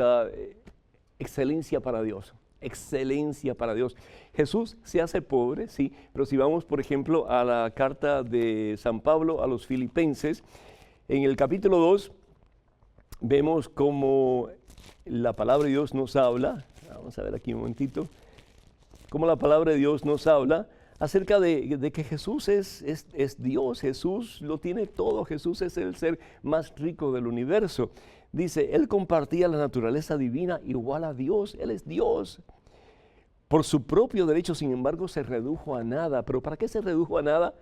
Speaker 1: excelencia para Dios. Excelencia para Dios. Jesús se hace pobre, sí, pero si vamos, por ejemplo, a la carta de San Pablo a los Filipenses, en el capítulo 2, vemos cómo la palabra de Dios nos habla, vamos a ver aquí un momentito, cómo la palabra de Dios nos habla acerca de que Jesús es Dios, Jesús lo tiene todo, Jesús es el ser más rico del universo. Dice, Él compartía la naturaleza divina igual a Dios, Él es Dios. Por su propio derecho, sin embargo, se redujo a nada. ¿Pero para qué se redujo a nada?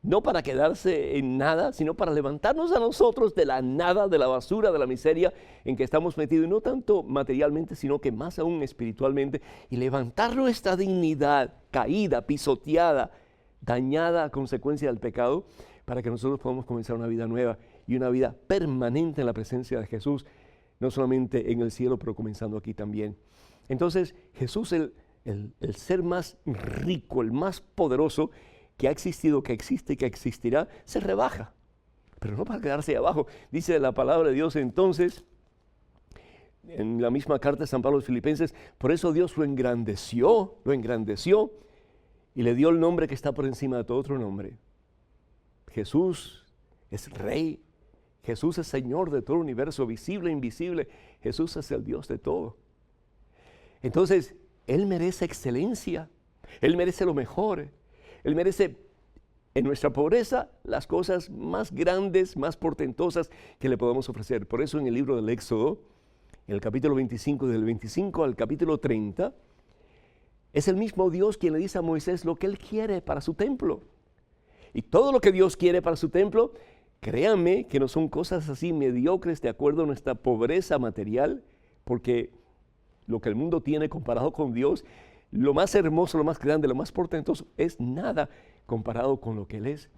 Speaker 1: No para quedarse en nada, sino para levantarnos a nosotros de la nada, de la basura, de la miseria en que estamos metidos, y no tanto materialmente, sino que más aún espiritualmente, y levantar nuestra dignidad caída, pisoteada, dañada a consecuencia del pecado, para que nosotros podamos comenzar una vida nueva y una vida permanente en la presencia de Jesús, no solamente en el cielo, pero comenzando aquí también. Entonces, Jesús, el ser más rico, el más poderoso, que ha existido, que existe y que existirá, se rebaja, pero no para quedarse ahí abajo. Dice la palabra de Dios entonces, en la misma carta de San Pablo a los Filipenses, por eso Dios lo engrandeció y le dio el nombre que está por encima de todo otro nombre. Jesús es Rey, Jesús es Señor de todo el universo, visible e invisible. Jesús es el Dios de todo. Entonces, Él merece excelencia, Él merece lo mejor. Él merece en nuestra pobreza las cosas más grandes, más portentosas que le podamos ofrecer. Por eso en el libro del Éxodo, en el capítulo 25, del 25 al capítulo 30, es el mismo Dios quien le dice a Moisés lo que Él quiere para su templo. Y todo lo que Dios quiere para su templo, créanme que no son cosas así mediocres de acuerdo a nuestra pobreza material, porque lo que el mundo tiene comparado con Dios, lo más hermoso, lo más grande, lo más portentoso, es nada comparado con lo que Él es.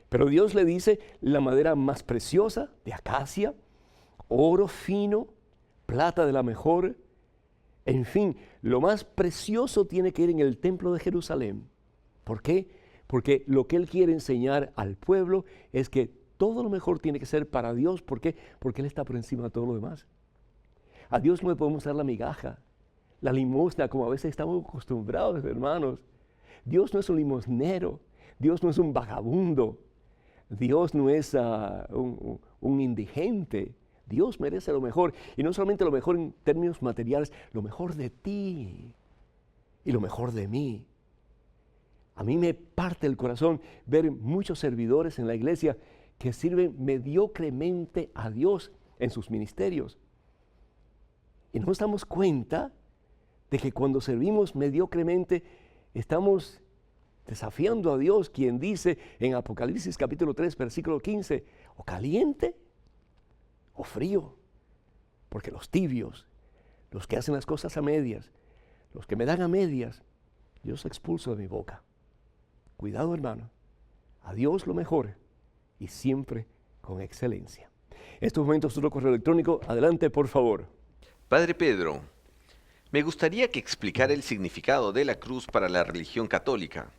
Speaker 1: Pero Dios le dice la madera más preciosa, de acacia, oro fino, plata de la mejor, en fin, lo más precioso tiene que ir en el templo de Jerusalén. ¿Por qué? Porque lo que Él quiere enseñar al pueblo es que todo lo mejor tiene que ser para Dios. ¿Por qué? Porque Él está por encima de todo lo demás. A Dios no le podemos dar la migaja, la limosna, como a veces estamos acostumbrados, hermanos. Dios no es un limosnero, Dios no es un vagabundo, Dios no es un indigente. Dios merece lo mejor, y no solamente lo mejor en términos materiales, lo mejor de ti y lo mejor de mí. A mí me parte el corazón ver muchos servidores en la iglesia que sirven mediocremente a Dios en sus ministerios. Y no nos damos cuenta de que cuando servimos mediocremente estamos desafiando a Dios, quien dice en Apocalipsis capítulo 3, versículo 15, o caliente o frío, porque los tibios, los que hacen las cosas a medias, los que me dan a medias, yo los expulso de mi boca. Cuidado, hermano, a Dios lo mejor y siempre con excelencia. En estos momentos otro correo electrónico. Adelante, por favor.
Speaker 2: Padre Pedro, me gustaría que explicara el significado de la cruz para la religión católica,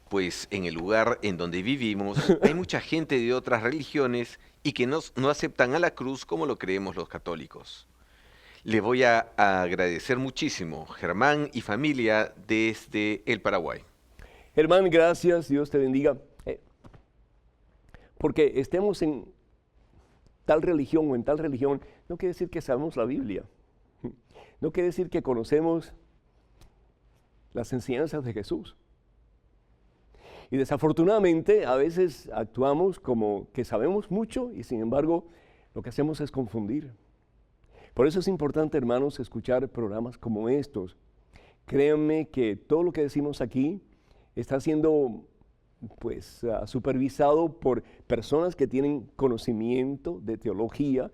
Speaker 2: pues en el lugar en donde vivimos hay mucha gente de otras religiones y que no aceptan a la cruz como lo creemos los católicos. Le voy a agradecer muchísimo, Germán y familia desde el Paraguay.
Speaker 1: Germán, gracias, Dios te bendiga. Porque estemos en tal religión o en tal religión, no quiere decir que sabemos la Biblia. No quiere decir que conocemos las enseñanzas de Jesús. Y desafortunadamente a veces actuamos como que sabemos mucho y sin embargo lo que hacemos es confundir. Por eso es importante, hermanos, escuchar programas como estos. Créanme que todo lo que decimos aquí está siendo supervisado por personas que tienen conocimiento de teología,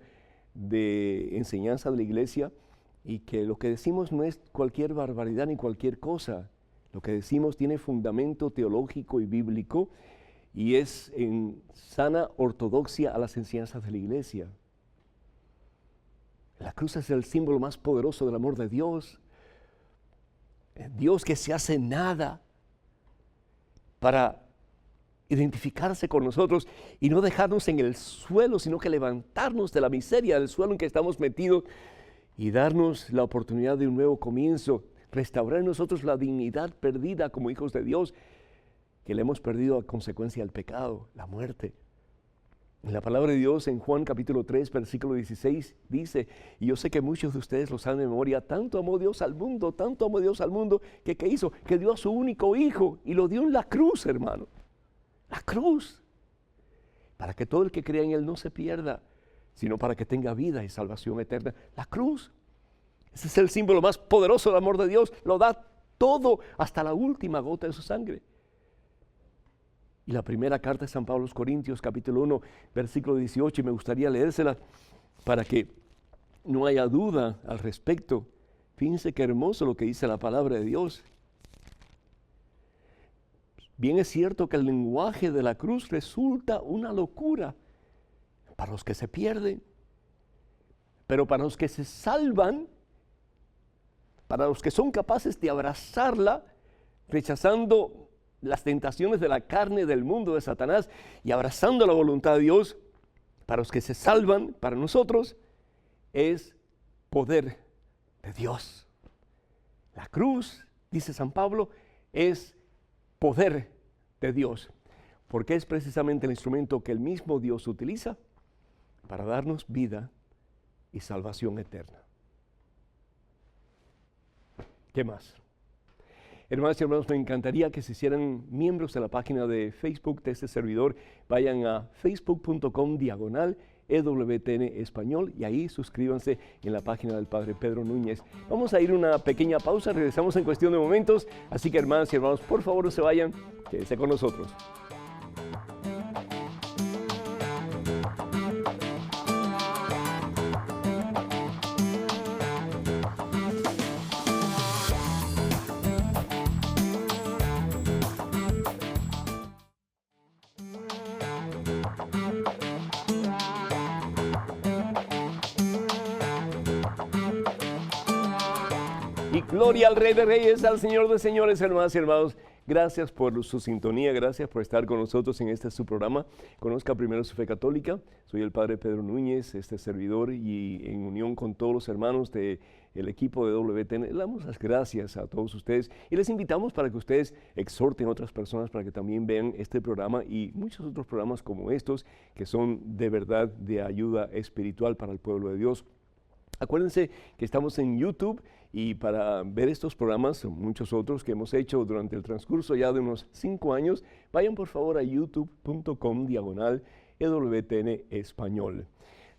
Speaker 1: de enseñanza de la iglesia, y que lo que decimos no es cualquier barbaridad ni cualquier cosa. Lo que decimos tiene fundamento teológico y bíblico y es en sana ortodoxia a las enseñanzas de la iglesia. La cruz es el símbolo más poderoso del amor de Dios. Dios que se hace nada para identificarse con nosotros y no dejarnos en el suelo, sino que levantarnos de la miseria del suelo en que estamos metidos y darnos la oportunidad de un nuevo comienzo, restaurar en nosotros la dignidad perdida como hijos de Dios, que le hemos perdido a consecuencia del pecado, la muerte. En la palabra de Dios, en Juan capítulo 3, versículo 16, dice, y yo sé que muchos de ustedes lo saben de memoria, tanto amó Dios al mundo, que ¿qué hizo? Que dio a su único hijo y lo dio en la cruz, hermano. La cruz. Para que todo el que crea en Él no se pierda, sino para que tenga vida y salvación eterna. La cruz. Ese es el símbolo más poderoso del amor de Dios. Lo da todo hasta la última gota de su sangre. Y la primera carta de San Pablo a los Corintios, capítulo 1, versículo 18, y me gustaría leérsela para que no haya duda al respecto. Fíjense qué hermoso lo que dice la palabra de Dios. Bien es cierto que el lenguaje de la cruz resulta una locura para los que se pierden, pero para los que se salvan, para los que son capaces de abrazarla, rechazando las tentaciones de la carne, del mundo, de Satanás, y abrazando la voluntad de Dios, para los que se salvan, para nosotros, es poder de Dios. La cruz, dice San Pablo, es poder de Dios, porque es precisamente el instrumento que el mismo Dios utiliza para darnos vida y salvación eterna. ¿Qué más? Hermanas y hermanos, me encantaría que se hicieran miembros de la página de Facebook de este servidor. Vayan a facebook.com/EWTN Español y ahí suscríbanse en la página del Padre Pedro Núñez. Vamos a ir a una pequeña pausa, regresamos en cuestión de momentos. Así que hermanas y hermanos, por favor no se vayan, quédense con nosotros. Gloria al Rey de Reyes, al Señor de Señores, hermanas y hermanos. Gracias por su sintonía, gracias por estar con nosotros en este su programa. Conozca primero su fe católica. Soy el Padre Pedro Núñez, este servidor, y en unión con todos los hermanos del equipo de WTN, le damos las gracias a todos ustedes y les invitamos para que ustedes exhorten a otras personas para que también vean este programa y muchos otros programas como estos que son de verdad de ayuda espiritual para el pueblo de Dios. Acuérdense que estamos en YouTube y para ver estos programas, muchos otros que hemos hecho durante el transcurso ya de unos 5 años, vayan por favor a youtube.com/EWTN Español.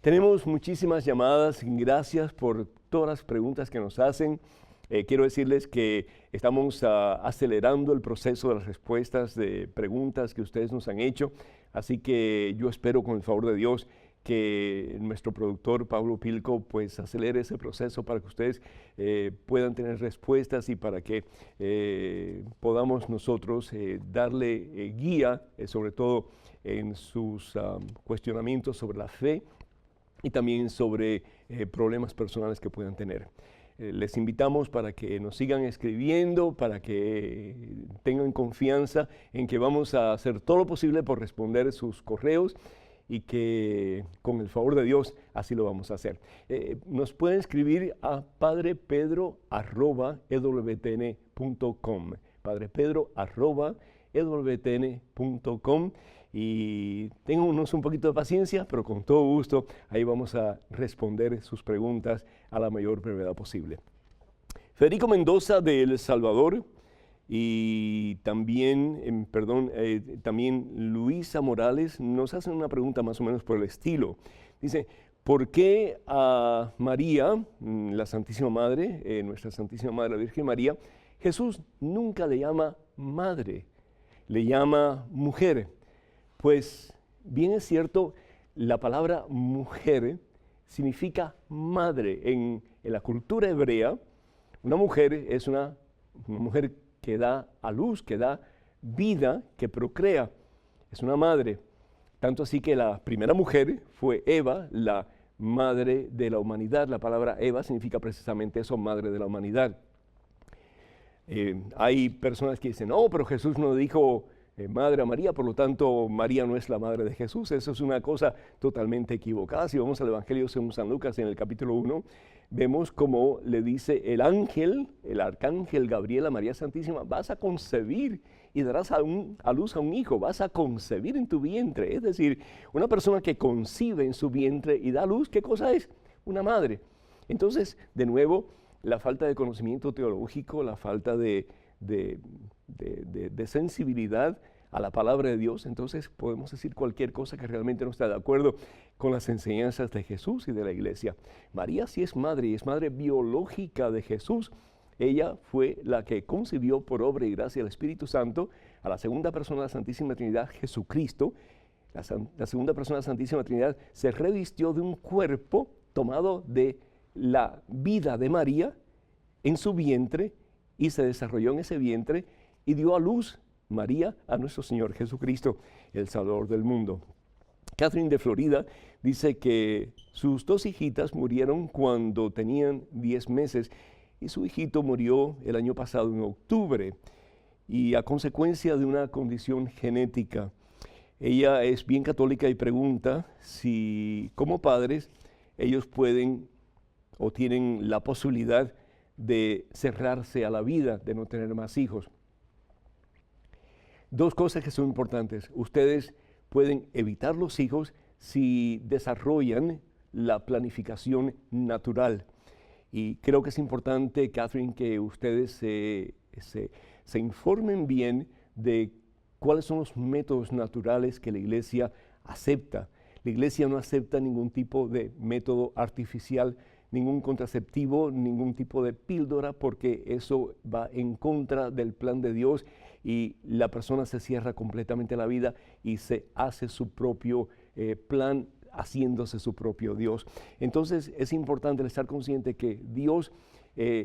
Speaker 1: Tenemos muchísimas llamadas, gracias por todas las preguntas que nos hacen. Quiero decirles que estamos acelerando el proceso de las respuestas de preguntas que ustedes nos han hecho, así que yo espero con el favor de Dios que nuestro productor Pablo Pilco pues acelere ese proceso para que ustedes puedan tener respuestas y para que podamos nosotros darle guía, sobre todo en sus cuestionamientos sobre la fe y también sobre problemas personales que puedan tener. Les invitamos para que nos sigan escribiendo, para que tengan confianza en que vamos a hacer todo lo posible por responder sus correos y que con el favor de Dios así lo vamos a hacer. Nos pueden escribir a padrepedro@ewtn.com, padrepedro@ewtn.com, y téngannos un poquito de paciencia, pero con todo gusto ahí vamos a responder sus preguntas a la mayor brevedad posible. Federico Mendoza de El Salvador y también, también Luisa Morales nos hacen una pregunta más o menos por el estilo. Dice, ¿por qué a María, la Santísima Madre, nuestra Santísima Madre, la Virgen María, Jesús nunca le llama madre, le llama mujer? Pues bien es cierto, la palabra mujer significa madre. En la cultura hebrea, una mujer es una mujer que da a luz, que da vida, que procrea. Es una madre. Tanto así que la primera mujer fue Eva, la madre de la humanidad. La palabra Eva significa precisamente eso, madre de la humanidad. Hay personas que dicen, no, pero Jesús no dijo madre a María, por lo tanto María no es la madre de Jesús. Eso es una cosa totalmente equivocada. Si vamos al Evangelio según San Lucas en el capítulo 1, vemos como le dice el ángel, el arcángel Gabriel a María Santísima, vas a concebir y darás a luz a un hijo, vas a concebir en tu vientre. Es decir, una persona que concibe en su vientre y da luz, ¿qué cosa es? Una madre. Entonces, de nuevo, la falta de conocimiento teológico, la falta de sensibilidad a la palabra de Dios, entonces podemos decir cualquier cosa que realmente no está de acuerdo con las enseñanzas de Jesús y de la iglesia. María sí es madre y es madre biológica de Jesús. Ella fue la que concibió por obra y gracia del Espíritu Santo a la segunda persona de la Santísima Trinidad, Jesucristo. La segunda persona de la Santísima Trinidad se revistió de un cuerpo tomado de la vida de María en su vientre y se desarrolló en ese vientre y dio a luz María a nuestro Señor Jesucristo, el Salvador del mundo. Catherine de Florida dice que sus dos hijitas murieron cuando tenían 10 meses y su hijito murió el año pasado en octubre y a consecuencia de una condición genética. Ella es bien católica y pregunta si como padres ellos pueden o tienen la posibilidad de cerrarse a la vida, de no tener más hijos. Dos cosas que son importantes. Ustedes pueden evitar los hijos si desarrollan la planificación natural. Y creo que es importante, Catherine, que ustedes se informen bien de cuáles son los métodos naturales que la Iglesia acepta. La Iglesia no acepta ningún tipo de método artificial, ningún contraceptivo, ningún tipo de píldora, porque eso va en contra del plan de Dios y la persona se cierra completamente a la vida y se hace su propio plan, haciéndose su propio Dios. Entonces es importante estar consciente que Dios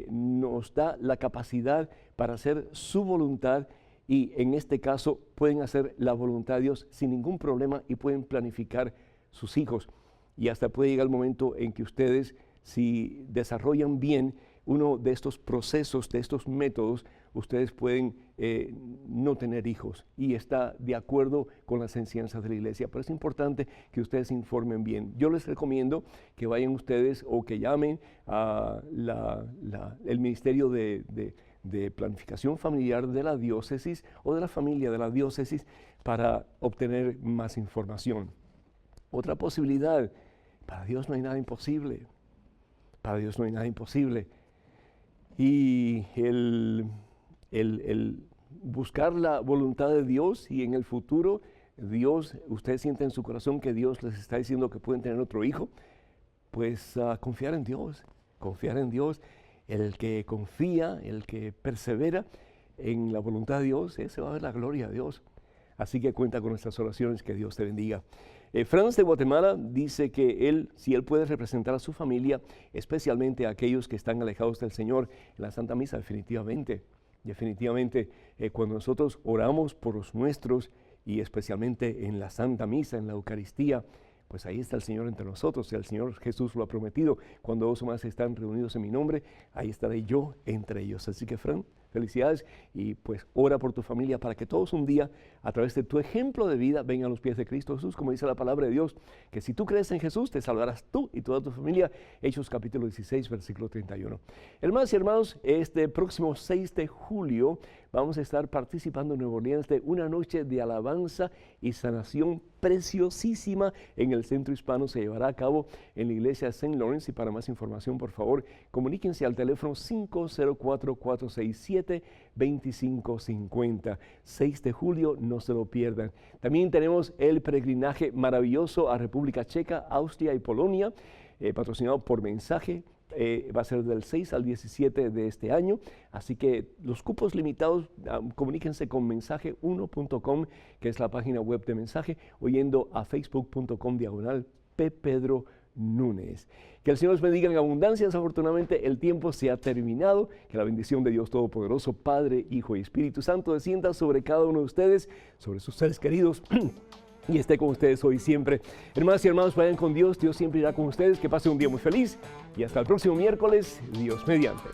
Speaker 1: nos da la capacidad para hacer su voluntad y en este caso pueden hacer la voluntad de Dios sin ningún problema y pueden planificar sus hijos. Y hasta puede llegar el momento en que ustedes, si desarrollan bien uno de estos procesos, de estos métodos, ustedes pueden no tener hijos y está de acuerdo con las enseñanzas de la iglesia. Pero es importante que ustedes se informen bien. Yo les recomiendo que vayan ustedes o que llamen a el Ministerio de Planificación Familiar de la diócesis o de la familia de la diócesis para obtener más información. Otra posibilidad, para Dios no hay nada imposible. Para Dios no hay nada imposible. Y el buscar la voluntad de Dios y en el futuro, Dios, ustedes sienten en su corazón que Dios les está diciendo que pueden tener otro hijo, pues confiar en Dios, confiar en Dios. El que confía, el que persevera en la voluntad de Dios, ese va a ver la gloria de Dios. Así que cuenta con nuestras oraciones, que Dios te bendiga. Franz de Guatemala dice que si él puede representar a su familia, especialmente a aquellos que están alejados del Señor en la Santa Misa, definitivamente, cuando nosotros oramos por los nuestros y especialmente en la Santa Misa, en la Eucaristía, pues ahí está el Señor entre nosotros. El Señor Jesús lo ha prometido. Cuando dos o más están reunidos en mi nombre, ahí estaré yo entre ellos. Así que, Fran, felicidades y pues ora por tu familia para que todos un día, a través de tu ejemplo de vida, vengan a los pies de Cristo Jesús, como dice la palabra de Dios, que si tú crees en Jesús, te salvarás tú y toda tu familia. Hechos capítulo 16, versículo 31. Hermanas y hermanos, este próximo 6 de julio vamos a estar participando en Nueva Orleans de una noche de alabanza y sanación preciosísima en el Centro Hispano. Se llevará a cabo en la iglesia de St. Lawrence, y para más información, por favor, comuníquense al teléfono 504-467-2550. 6 de julio, no se lo pierdan. También tenemos el peregrinaje maravilloso a República Checa, Austria y Polonia, patrocinado por Mensaje. Va a ser del 6 al 17 de este año, así que los cupos limitados, comuníquense con mensaje1.com, que es la página web de Mensaje, o yendo a facebook.com/ppedronunes. Que el Señor los bendiga en abundancia. Desafortunadamente el tiempo se ha terminado. Que la bendición de Dios Todopoderoso, Padre, Hijo y Espíritu Santo descienda sobre cada uno de ustedes, sobre sus seres queridos, y esté con ustedes hoy y siempre. Hermanas y hermanos, vayan con Dios. Dios siempre irá con ustedes. Que pasen un día muy feliz y hasta el próximo miércoles, Dios mediante.